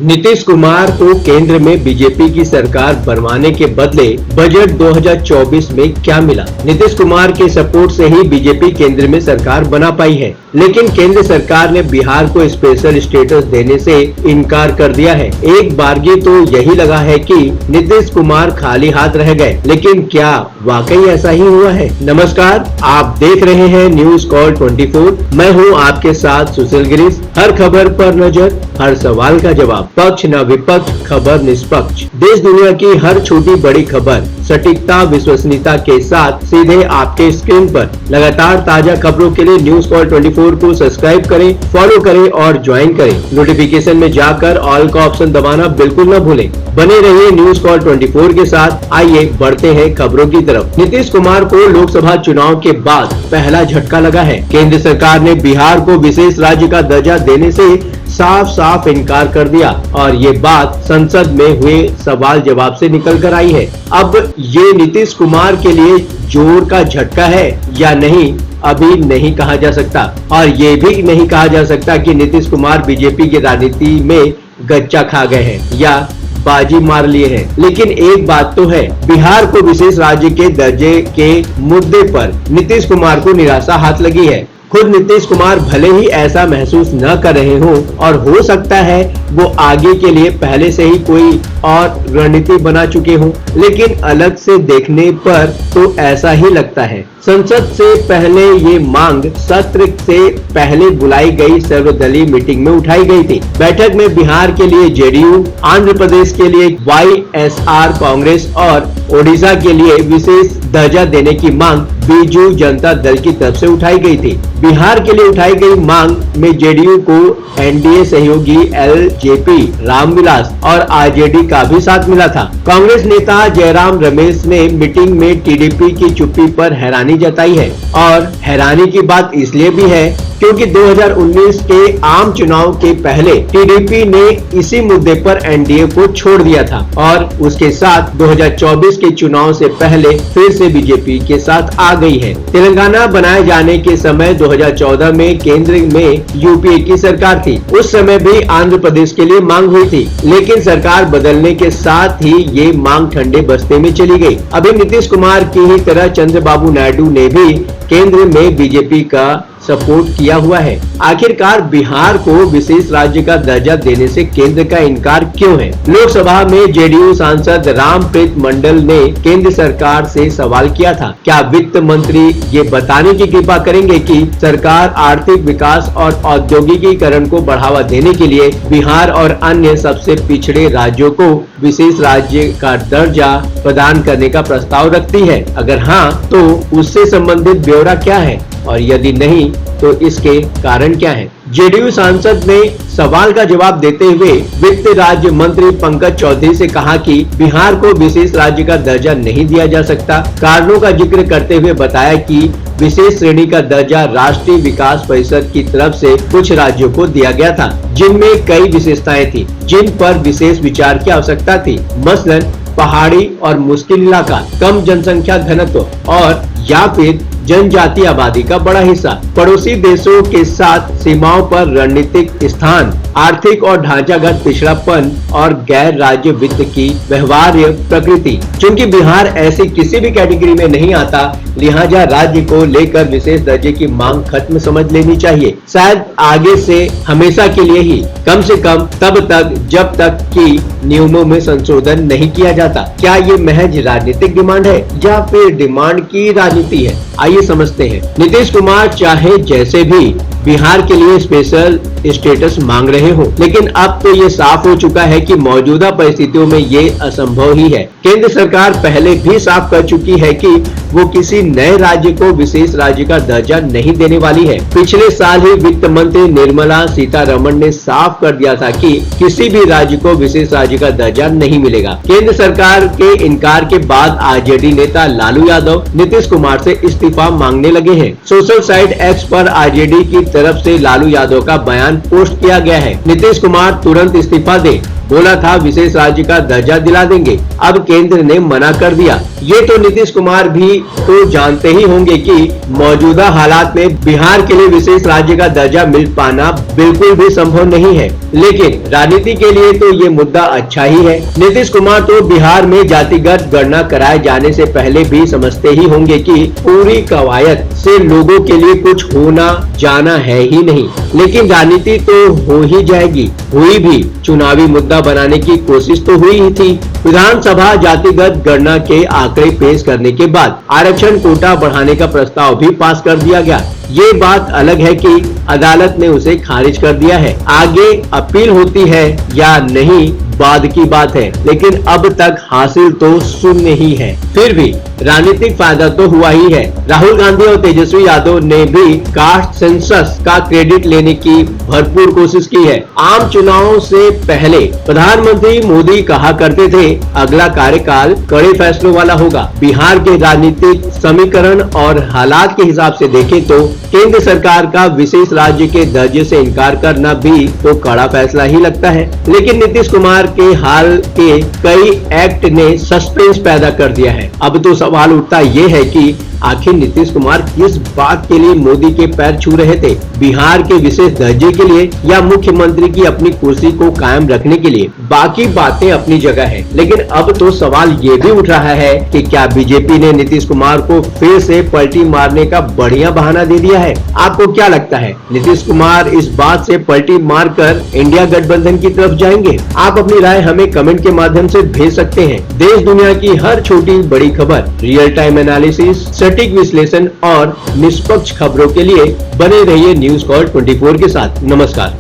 नीतीश कुमार को केंद्र में बीजेपी की सरकार बनवाने के बदले बजट 2024 में क्या मिला? नीतीश कुमार के सपोर्ट से ही बीजेपी केंद्र में सरकार बना पाई है, लेकिन केंद्र सरकार ने बिहार को स्पेशल स्टेटस देने से इनकार कर दिया है। एक बारगी तो यही लगा है कि नीतीश कुमार खाली हाथ रह गए, लेकिन क्या वाकई ऐसा ही हुआ है? नमस्कार, आप देख रहे हैं न्यूज कॉल 24। मैं हूं आपके साथ सुशील गिरीश। हर खबर पर नजर, हर सवाल का जवाब, पक्ष न विपक्ष, खबर निष्पक्ष। देश दुनिया की हर छोटी बड़ी खबर सटीकता विश्वसनीयता के साथ सीधे आपके स्क्रीन पर। लगातार ताजा खबरों के लिए न्यूज कॉल 24 को सब्सक्राइब करें, फॉलो करें और ज्वाइन करें। नोटिफिकेशन में जाकर ऑल का ऑप्शन दबाना बिल्कुल न भूलें। बने रहिए न्यूज कॉल 24 के साथ। आइए बढ़ते हैं खबरों की तरफ। नीतीश कुमार को लोकसभा चुनाव के बाद पहला झटका लगा है। केंद्र सरकार ने बिहार को विशेष राज्य का दर्जा देने से साफ साफ इनकार कर दिया और ये बात संसद में हुए सवाल जवाब से निकल कर आई है। अब ये नीतीश कुमार के लिए जोर का झटका है या नहीं, अभी नहीं कहा जा सकता। और ये भी नहीं कहा जा सकता कि नीतीश कुमार बीजेपी की राजनीति में गच्चा खा गए हैं या बाजी मार लिए हैं। लेकिन एक बात तो है, बिहार को विशेष राज्य के दर्जे के मुद्दे पर नीतीश कुमार को निराशा हाथ लगी है। खुद नीतीश कुमार भले ही ऐसा महसूस न कर रहे हो और हो सकता है वो आगे के लिए पहले से ही कोई और रणनीति बना चुके हो, लेकिन अलग से देखने पर तो ऐसा ही लगता है। संसद से पहले ये मांग सत्र से पहले बुलाई गई सर्वदलीय मीटिंग में उठाई गई थी। बैठक में बिहार के लिए जेडीयू, आंध्र प्रदेश के लिए वाईएसआर कांग्रेस और ओडिशा के लिए विशेष दर्जा देने की मांग बीजू जनता दल की तरफ से उठाई गई थी। बिहार के लिए उठाई गई मांग में जेडीयू को एनडीए सहयोगी एलजेपी रामविलास और आरजेडी का भी साथ मिला था। कांग्रेस नेता जयराम रमेश ने मीटिंग में टीडीपी की चुप्पी पर हैरानी जताई है और हैरानी की बात इसलिए भी है क्योंकि 2019 के आम चुनाव के पहले टीडीपी ने इसी मुद्दे पर एनडीए को छोड़ दिया था और उसके साथ 2024 के चुनाव से पहले फिर से बीजेपी के साथ आ गई है। तेलंगाना बनाए जाने के समय 2014 में केंद्र में यूपीए की सरकार थी। उस समय भी आंध्र प्रदेश के लिए मांग हुई थी, लेकिन सरकार बदलने के साथ ही ये मांग ठंडे बस्ते में चली गई। अभी नीतीश कुमार की ही तरह चंद्रबाबू नायडू ने भी केंद्र में बीजेपी का सपोर्ट किया हुआ है। आखिरकार बिहार को विशेष राज्य का दर्जा देने से केंद्र का इनकार क्यों है? लोकसभा में जेडीयू सांसद रामप्रीत मंडल ने केंद्र सरकार से सवाल किया था, क्या वित्त मंत्री ये बताने की कृपा करेंगे कि सरकार आर्थिक विकास और औद्योगिकीकरण को बढ़ावा देने के लिए बिहार और अन्य सबसे पिछड़े राज्यों को विशेष राज्य का दर्जा प्रदान करने का प्रस्ताव रखती है? अगर हाँ, तो उससे संबंधित ब्यौरा क्या है और यदि नहीं तो इसके कारण क्या है? जेडीयू सांसद ने सवाल का जवाब देते हुए वित्त राज्य मंत्री पंकज चौधरी से कहा कि बिहार को विशेष राज्य का दर्जा नहीं दिया जा सकता। कारणों का जिक्र करते हुए बताया कि विशेष श्रेणी का दर्जा राष्ट्रीय विकास परिषद की तरफ से कुछ राज्यों को दिया गया था, जिनमें कई विशेषताएं थी जिन पर विशेष विचार की आवश्यकता थी। मसलन पहाड़ी और मुश्किल इलाका, कम जनसंख्या घनत्व और या फिर जनजातीय आबादी का बड़ा हिस्सा, पड़ोसी देशों के साथ सीमाओं पर रणनीतिक स्थान, आर्थिक और ढांचागत पिछड़ापन और गैर राज्य वित्त की व्यवहार्य प्रकृति। चूंकि बिहार ऐसी किसी भी कैटेगरी में नहीं आता, लिहाजा राज्य को लेकर विशेष दर्जे की मांग खत्म समझ लेनी चाहिए। शायद आगे से हमेशा के लिए ही, कम से कम तब तक जब तक कि नियमों में संशोधन नहीं किया जाता। क्या ये महज राजनीतिक डिमांड है या फिर डिमांड की राजनीति है? आइए समझते हैं। नीतीश कुमार चाहे जैसे भी बिहार के लिए स्पेशल स्टेटस मांग रहे हो, लेकिन अब तो ये साफ हो चुका है कि मौजूदा परिस्थितियों में ये असंभव ही है। केंद्र सरकार पहले भी साफ कर चुकी है कि वो किसी नए राज्य को विशेष राज्य का दर्जा नहीं देने वाली है। पिछले साल ही वित्त मंत्री निर्मला सीतारमण ने साफ कर दिया था कि किसी भी राज्य को विशेष राज्य का दर्जा नहीं मिलेगा। केंद्र सरकार के इनकार के बाद आरजेडी नेता लालू यादव नीतीश कुमार से इस्तीफा मांगने लगे हैं। सोशल साइट एक्स पर आरजेडी की तरफ से लालू यादव का बयान पोस्ट किया गया है, नीतीश कुमार तुरंत इस्तीफा दे बोला था विशेष राज्य का दर्जा दिला देंगे, अब केंद्र ने मना कर दिया। ये तो नीतीश कुमार भी तो जानते ही होंगे कि मौजूदा हालात में बिहार के लिए विशेष राज्य का दर्जा मिल पाना बिल्कुल भी संभव नहीं है, लेकिन राजनीति के लिए तो ये मुद्दा अच्छा ही है। नीतीश कुमार तो बिहार में जातिगत गणना कराए जाने से पहले भी समझते ही होंगे कि पूरी कवायद से लोगों के लिए कुछ होना जाना है ही नहीं, लेकिन राजनीति तो हो ही जाएगी। हुई भी, चुनावी मुद्दा बनाने की कोशिश तो हुई ही थी। विधानसभा जातिगत गणना के आंकड़े पेश करने के बाद आरक्षण कोटा बढ़ाने का प्रस्ताव भी पास कर दिया गया। ये बात अलग है कि अदालत ने उसे खारिज कर दिया है। आगे अपील होती है या नहीं बाद की बात है, लेकिन अब तक हासिल तो शून्य ही है। फिर भी राजनीतिक फायदा तो हुआ ही है। राहुल गांधी और तेजस्वी यादव ने भी कास्ट सेंसस का क्रेडिट लेने की भरपूर कोशिश की है। आम चुनावों से पहले प्रधानमंत्री मोदी कहा करते थे, अगला कार्यकाल कड़े फैसलों वाला होगा। बिहार के राजनीतिक समीकरण और हालात के हिसाब से देखें तो केंद्र सरकार का विशेष राज्य के दर्जे से इनकार करना भी तो कड़ा फैसला ही लगता है। लेकिन नीतीश कुमार के हाल के कई एक्ट ने सस्पेंस पैदा कर दिया है। अब तो सवाल उठता ये है कि आखिर नीतीश कुमार किस बात के लिए मोदी के पैर छू रहे थे, बिहार के विशेष दर्जे के लिए या मुख्यमंत्री की अपनी कुर्सी को कायम रखने के लिए? बाकी बातें अपनी जगह है, लेकिन अब तो सवाल ये भी उठ रहा है कि क्या बीजेपी ने नीतीश कुमार को फिर से पलटी मारने का बढ़िया बहाना दे दिया है? आपको क्या लगता है, नीतीश कुमार इस बात से पलटी मारकर इंडिया गठबंधन की तरफ जाएंगे? आप अपनी राय हमें कमेंट के माध्यम से भेज सकते हैं। देश दुनिया की हर छोटी बड़ी खबर, रियल टाइम एनालिसिस, सटीक विश्लेषण और निष्पक्ष खबरों के लिए बने रहिए न्यूज़ कॉल 24 के साथ। नमस्कार।